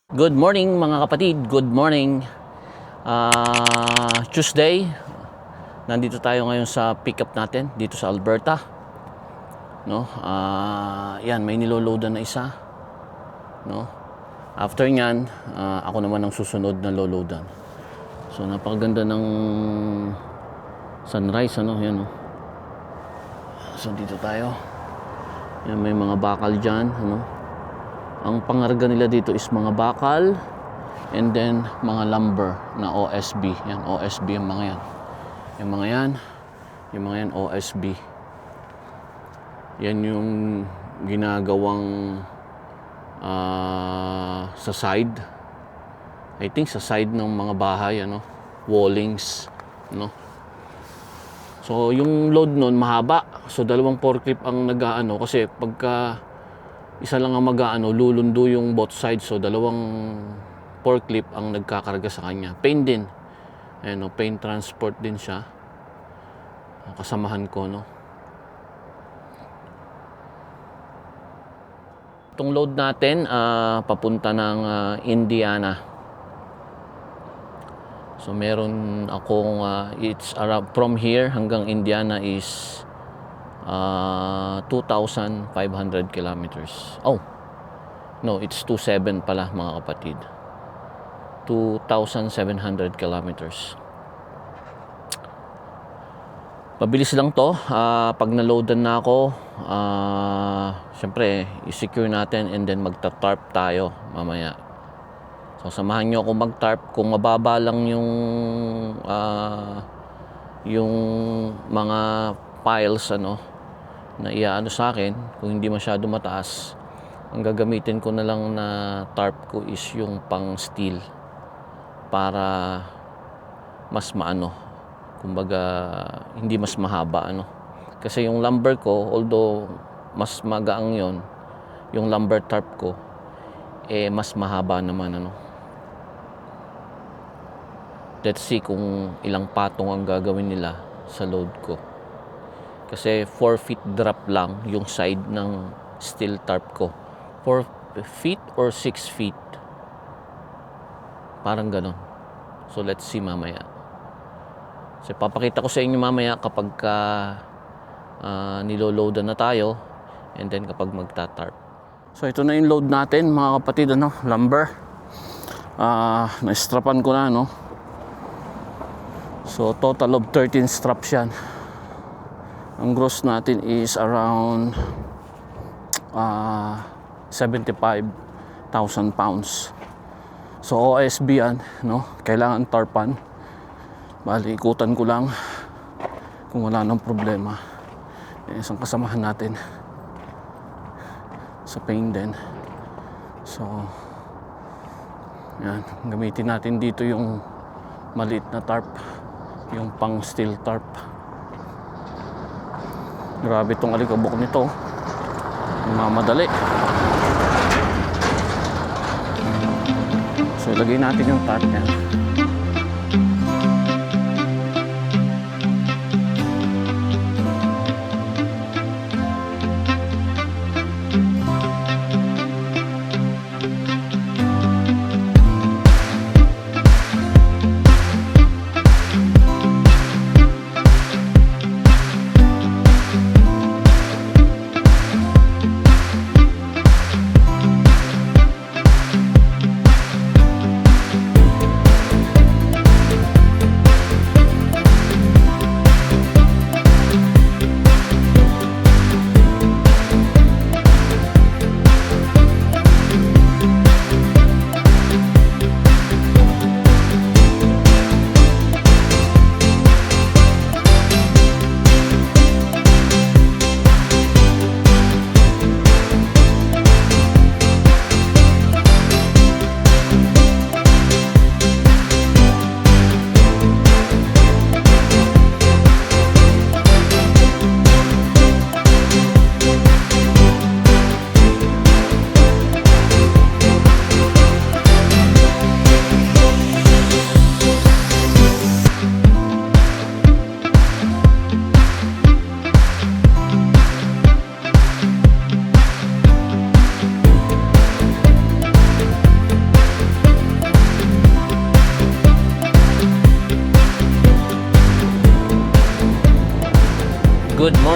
Good morning mga kapatid, good morning. Tuesday. Nandito tayo ngayon sa pickup natin dito sa Alberta. No? Yan, may niloloadan na isa. No? After nyan, ako naman ang susunod na loloadan. So napakaganda ng sunrise, ano? Yan, no? So dito tayo. Yan, may mga bakal dyan, ano? Ang pangarga nila dito is mga bakal and then mga lumber na OSB. Yan, OSB yung mga yan. Yung mga yan, OSB. Yan yung ginagawang sa side. I think sa side ng mga bahay, ano, wallings, no. So yung load nun mahaba. So dalawang forklift ang nag-aano kasi pagka isa lang ang mag-aano, lulundo yung both sides. So dalawang forklift ang nagkakarga sa kanya. Pain din. Ayan, no, pain transport din siya. Kasamahan ko, no. Itong load natin papunta ng Indiana. So meron akong it's around from here hanggang Indiana is 2,500 kilometers. Oh, no, it's 27 pala mga kapatid. 2,700 kilometers. Mabilis lang to. Pag na-loadan na ako, syempre, i-secure natin and then magta-tarp tayo mamaya. So, samahan nyo ako mag-tarp. Kung mababa lang yung mga piles, ano, na iaano sa akin, kung hindi masyado mataas, ang gagamitin ko na lang na tarp ko is yung pang steel para mas maano, kumbaga hindi mas mahaba, ano, kasi yung lumber ko, although mas magaang yon, yung lumber tarp ko mas mahaba naman, ano. Let's see kung ilang patong ang gagawin nila sa load ko. Kasi 4 feet drop lang yung side ng steel tarp ko. 4 feet or 6 feet. Parang ganon. So let's see mamaya. So papakita ko sa inyo mamaya kapag niloloadan na tayo and then kapag magta-tarp. So ito na yung load natin mga kapatid, ano, lumber. Na-strapan ko na, no. So total of 13 straps yan. Ang gross natin is around 75,000 pounds. So OSB yan, no? Kailangan tarpan. Bali, ikutan ko lang kung wala nang problema. Isang kasamahan natin sa pain din. So yan, gamitin natin dito yung maliit na tarp, yung pang steel tarp. Grabe itong alikabok nito. Mamadali. So ilagay natin yung tarp niya.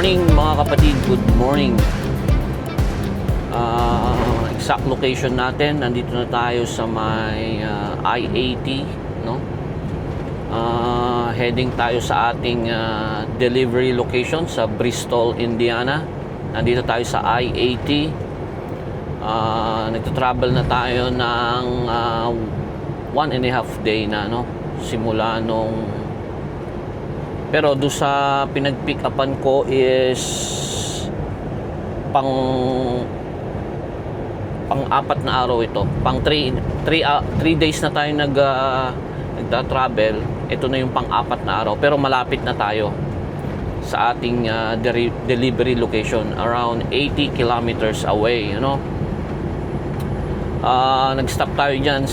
morning mga kapatid, good morning. Exact location natin, nandito na tayo sa may I-80, no? Heading tayo sa ating delivery location sa Bristol, Indiana. Nandito tayo sa I-80. Nagta-travel na tayo ng 1.5 day na, no? Simula nung, pero doon sa pinag-pick upan ko is pang-apat na araw ito. Pang 3 days na tayo nagta-travel. Ito na yung pang-apat na araw. Pero malapit na tayo sa ating delivery location. Around 80 kilometers away, you know. Nag-stop tayo dyan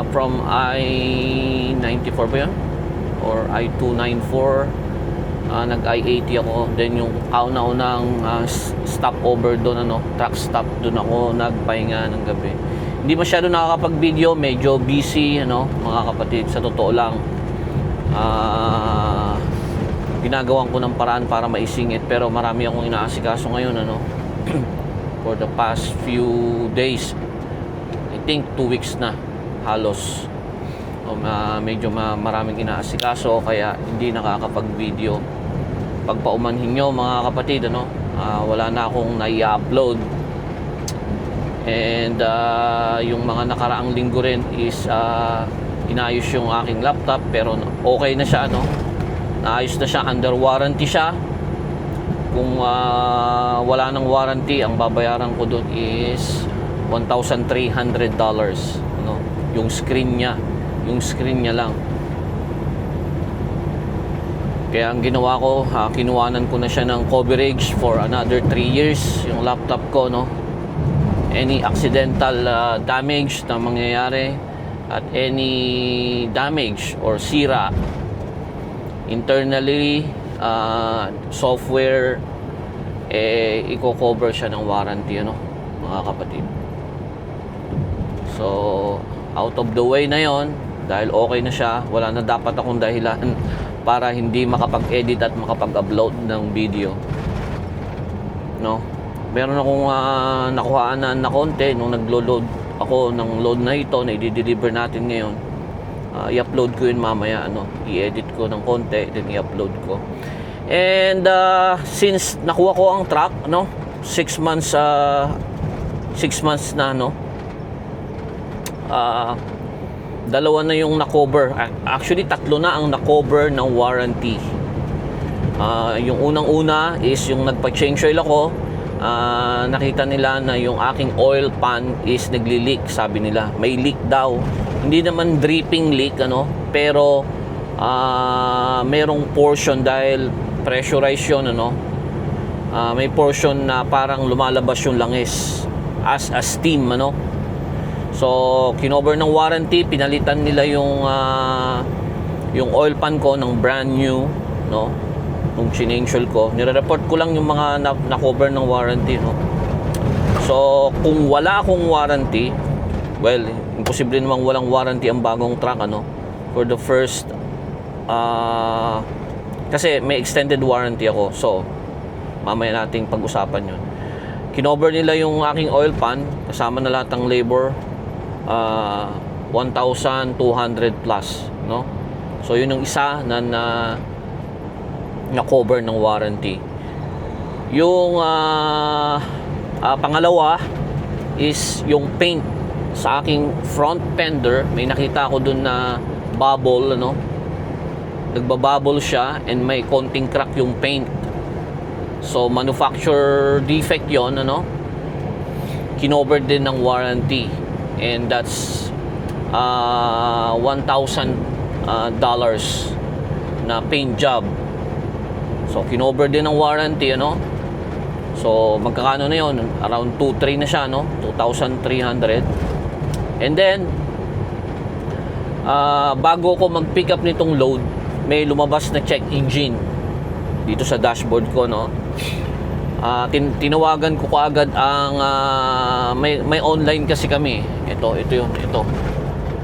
from I-94 ba yun? Or I-294. Nag-I-80 ako. Then yung kauna-unang stopover doon, truck stop doon ako nagpahinga ng gabi. Hindi masyado nakakapag-video, medyo busy, mga kapatid, sa totoo lang. Ginagawan ko ng paraan para maisingit, pero marami akong inaasikaso ngayon, for the past few days. I think 2 weeks na halos. Medyo maraming inaasikaso, kaya hindi nakakapag-video. Pagpaumanhin nyo mga kapatid, wala na akong nai-upload. And yung mga nakaraang linggo rin is inayos yung aking laptop, pero okay na siya, naayos na siya, under warranty siya. Kung wala ng warranty, ang babayaran ko doon is $1,300, yung screen niya lang. Kaya ang ginawa ko, kinuwanan ko na siya ng coverage for another 3 years yung laptop ko, any accidental damage na mangyayari at any damage or sira internally, software, i-cover siya ng warranty, mga kapatid. So out of the way na yon, dahil okay na siya, wala na dapat akong dahilan para hindi makapag-edit at makapag-upload ng video, meron akong nakuhaan na konti nung naglo-load ako ng load na ito na i-deliver natin ngayon. I-upload ko yun mamaya, i-edit ko ng konti, then i-upload ko. And since nakuha ko ang truck, 6 months na, dalawa na yung na-cover. Actually, 3 na ang na-cover ng warranty. Yung unang-una is yung nagpa-change oil ako. Nakita nila na yung aking oil pan is nagli-leak, sabi nila. May leak daw. Hindi naman dripping leak, pero merong portion dahil pressurized yun, may portion na parang lumalabas yung langis as a steam, So, kinover ng warranty, pinalitan nila yung oil pan ko ng brand new, nung change oil ko. Nire-report ko lang yung mga na-cover ng warranty, So, kung wala akong warranty, well, imposible namang walang warranty ang bagong truck, for the first, kasi may extended warranty ako. So, mamaya nating pag-usapan yun. Kinover nila yung aking oil pan, kasama na lahat ng labor, 1,200 plus, So yun yung isa na cover ng warranty. Yung pangalawa is yung paint sa aking front fender. May nakita ako dun na bubble, nagbabubble siya and may konting crack yung paint. So manufacturer defect yon, kinover din ng warranty. And that's $1,000 na paint job. So kinover din ng warranty, So magkakano na yon? Around 2,300 na siya, 2,300. And then bago ko mag-pick up nitong load, may lumabas na check engine dito sa dashboard ko, tinawagan ko kaagad ang may online kasi kami. Ito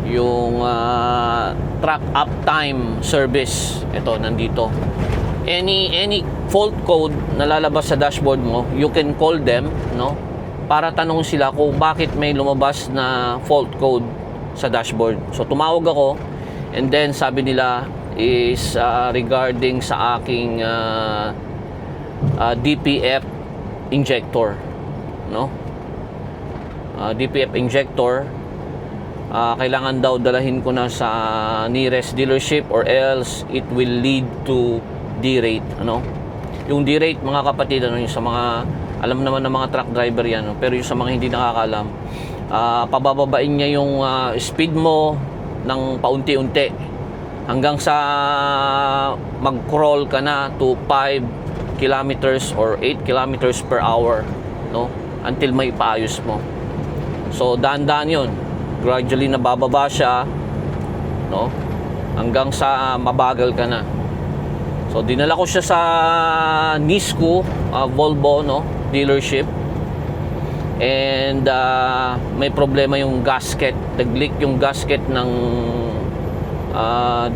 yung truck uptime service. Ito, nandito. any fault code na lalabas sa dashboard mo, you can call them, no? Para tanong sila kung bakit may lumabas na fault code sa dashboard. So tumawag ako, and then sabi nila is regarding sa aking DPF injector, no? DPF injector, kailangan daw dalahin ko na sa nearest dealership or else it will lead to D-rate, ano? Yung D-rate, mga kapatid, ano, yung sa mga alam naman ng mga truck driver yan, no? Pero yung sa mga hindi nakakalam, pabababain niya yung speed mo ng paunti-unti hanggang sa mag-crawl ka na to 5 kilometers or 8 kilometers per hour, no? Until may paayos mo. So dahan-dahan yun, gradually nabababa siya, no? Hanggang sa mabagal ka na. So dinala ko siya sa Nisco Volvo, no, dealership, and may problema yung gasket, nag-leak yung gasket ng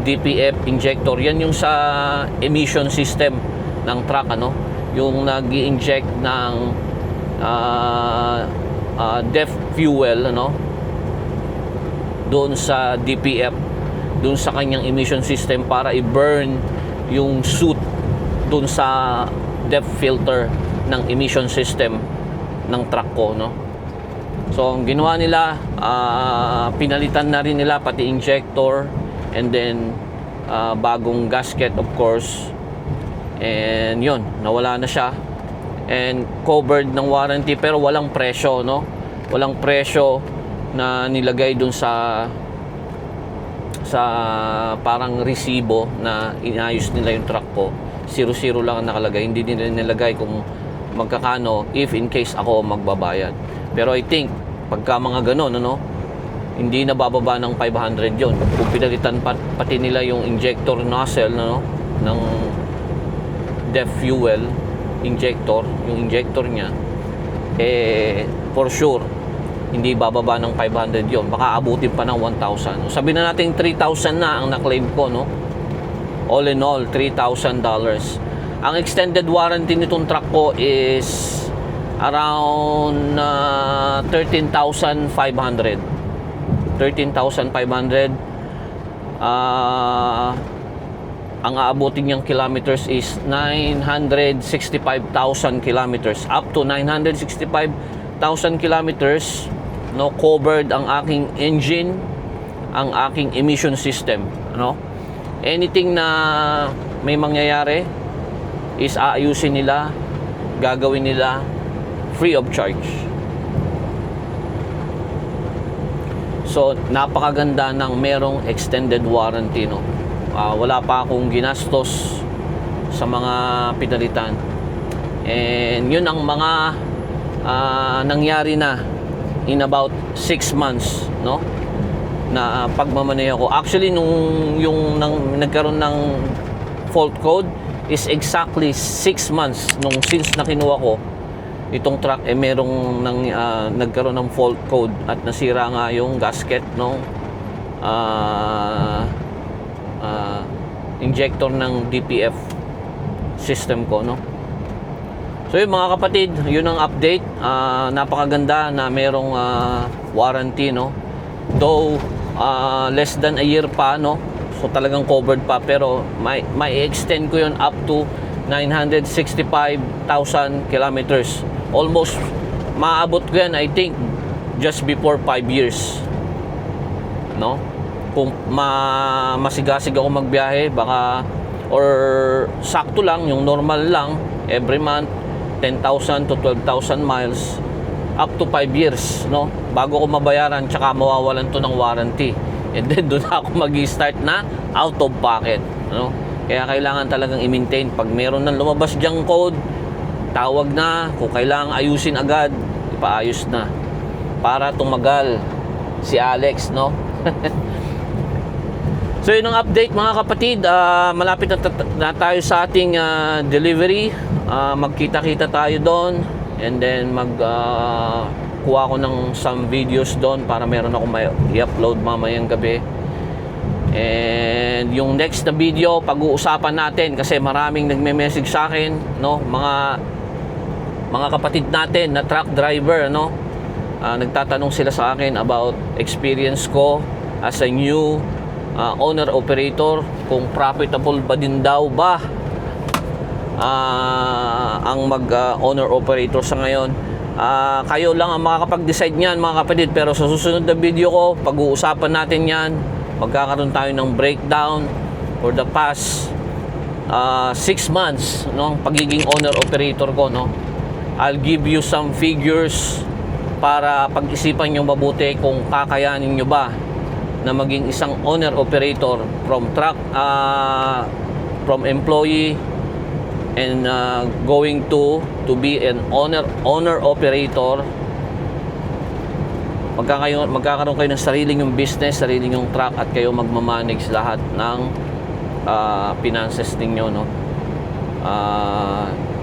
DPF injector. Yan yung sa emission system ng truck, ano, yung nag-i-inject ng DEF fuel, ano, doon sa DPF, doon sa kanyang emission system para i-burn yung soot doon sa DEF filter ng emission system ng truck ko, no? So ang ginawa nila, pinalitan na rin nila pati injector, and then bagong gasket, of course, and yun, nawala na siya, and covered ng warranty, pero walang presyo, no? Walang presyo na nilagay dun sa parang resibo na inayos nila yung truck ko. 0 lang ang nakalagay, hindi nila nilagay kung magkakano if in case ako magbabayad. Pero I think pagka mga ganon, ano, hindi na bababa ng 500 yon. Kung pinalitan pati nila yung injector nozzle, ano, ng DEF fuel injector, yung injector niya, for sure hindi bababa ng 500 yon. Baka abutin pa ng 1,000. Sabi na natin 3,000 na ang na-claim ko, no? All in all, $3,000. Ang extended warranty nitong truck ko is around 13,500. 13,500. Ang aabutin niyang kilometers is 965,000 kilometers. Up to 965,000 kilometers, no, covered ang aking engine, ang aking emission system, no? Anything na may mangyayari is aayusin nila, gagawin nila free of charge. So napakaganda ng merong extended warranty, no? Wala pa akong ginastos sa mga pinalitan, and yun ang mga nangyari na in about 6 months, no, na pagmamaneho ko. Actually, yung nagkaroon ng fault code is exactly 6 months nung since na kinuha ko itong truck, merong nagkaroon ng fault code at nasira nga yung gasket ng injector ng DPF system ko, no. So yun mga kapatid, yun ang update. Napakaganda na merong warranty, no. Though less than a year pa, no. So talagang covered pa, pero may extend ko yun up to 965,000 kilometers. Almost maabot ko yan, I think, just before 5 years, no. Kung masigasig ako magbiyahe, baka, or sakto lang, yung normal lang, every month 10,000 to 12,000 miles, up to 5 years, no, bago ko mabayaran, tsaka mawawalan to ng warranty, and then doon ako mag-start na out of pocket, no. Kaya kailangan talagang i-maintain. Pag meron ng lumabas dyang code, tawag na. Kung kailangan ayusin agad, ipaayos na para tumagal si Alex, no. So yun ang update mga kapatid. Malapit na tayo sa ating delivery. Magkita-kita tayo doon, and then kuha ko ng some videos doon para meron ako may i-upload mamayang gabi. And yung next na video, pag-uusapan natin kasi maraming nagme-message sa akin, no, mga kapatid natin na truck driver, no. Nagtatanong sila sa akin about experience ko as a new owner operator, kung profitable ba din daw ba ang mag-owner operator sa ngayon. Kayo lang ang makakapag-decide niyan, mga kapatid. Pero sa susunod na video ko, pag-uusapan natin yan. Magkakaroon tayo ng breakdown for the past 6 months, no, ang pagiging owner operator ko, no. I'll give you some figures para pag-isipan nyo mabuti kung kakayanin nyo ba na maging isang owner operator from truck, from employee and going to be an owner operator. Magkakaroon kayo ng sariling yung business, sariling yung truck, at kayo magmamanage lahat ng finances ninyo, no.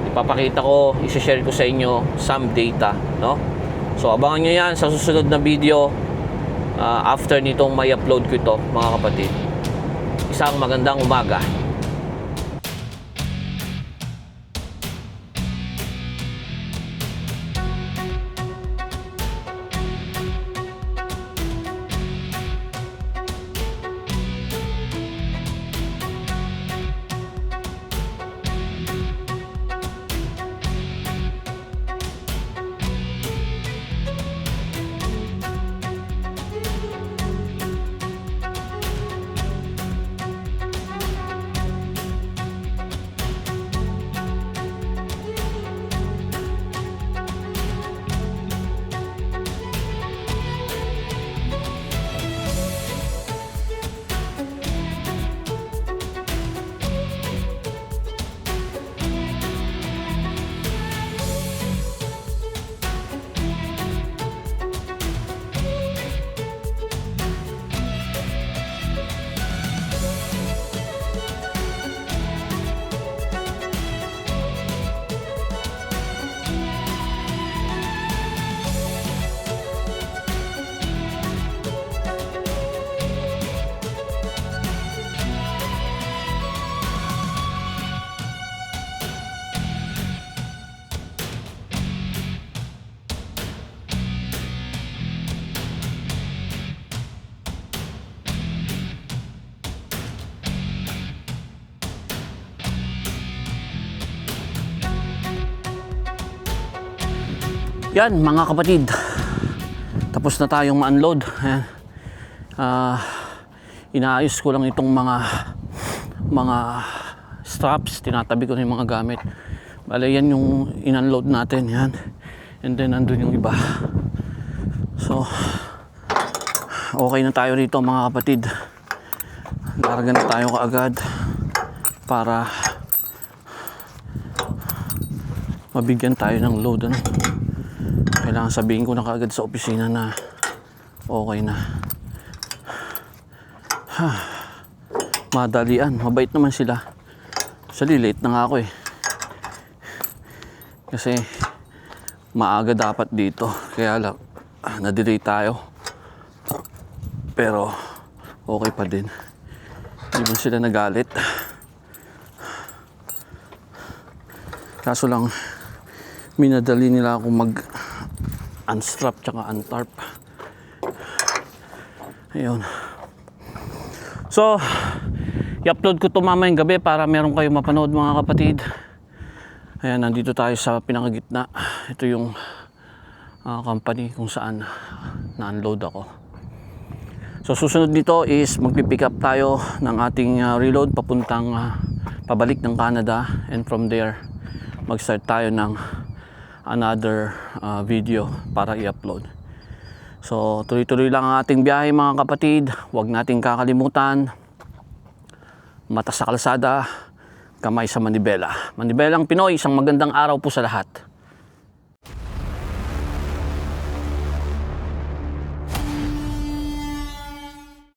Ipapakita ko, i-share ko sa inyo some data, no. So abangan nyo yan sa susunod na video after nitong may upload ko ito, mga kapatid. Isang magandang umaga. Yan, mga kapatid, tapos na tayong ma-unload. Inaayos ko lang itong mga straps, tinatabi ko na yung mga gamit. Bale, yan yung in-unload natin, yan. And then nandun yung iba. So okay na tayo rito, mga kapatid. Larga na tayo kaagad para mabigyan tayo ng load, ano? Kailangan sabihin ko na kaagad sa opisina na okay na. Madalian, mabait naman sila. Actually, late na nga ako eh. Kasi maaga dapat dito. Kaya lang, na-delay tayo. Pero okay pa din. Hindi man sila nagalit. Kaso lang, minadali nila akong mag-unstrap tsaka untarp. Ayun. So, i-upload ko ito mamayang gabi para meron kayo mapanood, mga kapatid. Ayan, nandito tayo sa pinakagitna. Ito yung company kung saan na-unload ako. So, susunod nito is magpipick up tayo ng ating reload papuntang pabalik ng Canada, and from there mag-start tayo ng another video para i-upload. So tuloy-tuloy lang ang ating biyahe, mga kapatid. Huwag nating kakalimutan, mata sa kalsada, kamay sa manibela. Manibelang Pinoy, isang magandang araw po sa lahat.